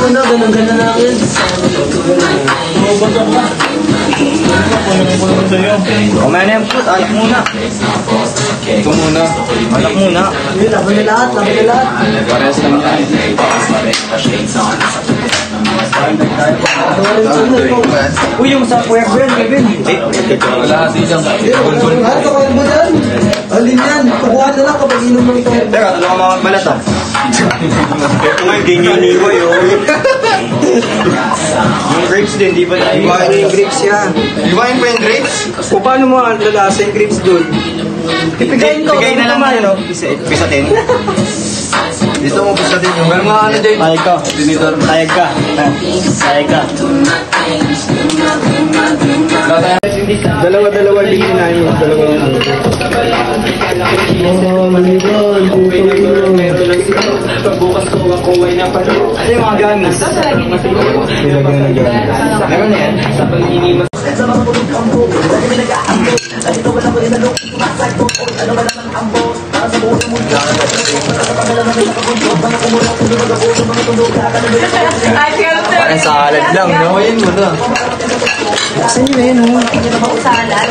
mo na, ganun-ganun na lang yun. Kumain na yung food, alak muna. Ito muna. Alak muna. Hindi, laban na lahat, laban na lahat. Parehas lang yan. Uy, yung sa Kuya Gwen, Kevin. Lahat dyan. Lahat ka Kuya Gwen yan. Alin yan, kukuha na lang kapag inom ng ito. Teka, tulungan ka mga malat ah. Ito nga yung ganyan ni Iwa yun. Yung grapes din, di ba na Iwain yung grapes yan. Iwain pa yung grapes? Kung paano mo lalasa yung grapes doon? Ipigayin ko. Bigay na lang ano, pisatin. Dito mo pisatin yung gano'n nga ano dyan. Payag ka. Payag ka. Payag ka. Dalawa din na yun. Oh, maligon. Ano yung mga gamis? Nilagyan na gamis. Meron na yan? Parang salad lang, no? Ayun mo na. Saan yun na yun, mo? Salad.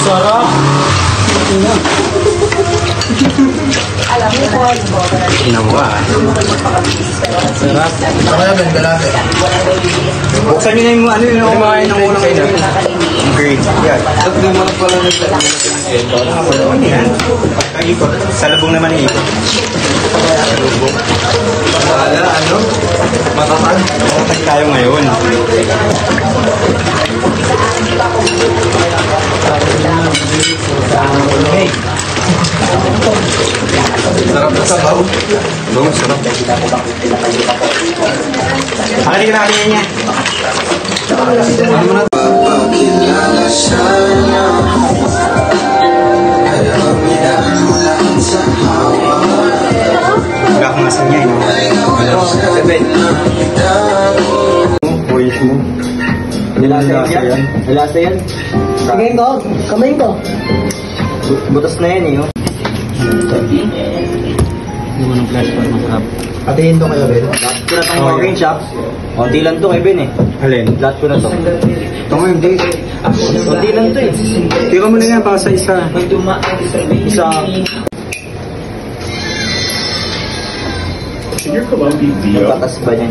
Sarap. Alam mo po. Inawa. Sarap. Ako na ba? Dalate. Buksan nyo na yung ano yun. Kumain ng unang ina. Green. Yan. At naman pala naglalagay. Yan. Salubong naman yung ikot. Salubong. Wala, ano? Matatag. Matatag tayo ngayon. Okay. Sarap na sabaw. Doon, sarap. Halika na kami niya. Ano mo na? Papakilala sana alam niya lang sa hawa. Wala akong asan niya, no? Seven. Boyish mo. Nilasa yan? Nilasa yan? Kamayin ko. Kamayin ko. Butas na yan, eh, oh. Hindi mo ng flash para masarap. Patingin to kayo, Ben. Lahat ko na itong orange shop. Konti lang to kay Ben eh. Alin? Lahat ko na to. Ito mo hindi. Konti lang to eh. Tira mo na yan para sa isa. Isa. Patas ba niya?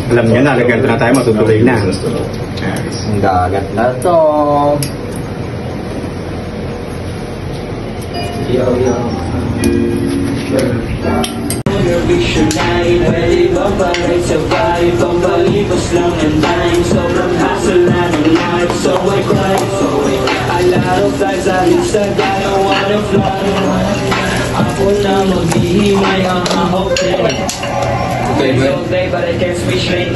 Alam niya na, lagyan na tayo, matutuloy na. Ang dagat na to. Dictionary, pwede ba parang sabay pambalibos lang ng time. Sobrang hassle na ng life. So I cry, a lot of times I said I don't wanna fly. Ako na maghihimay ang hope. Okay, but I can't switch lane.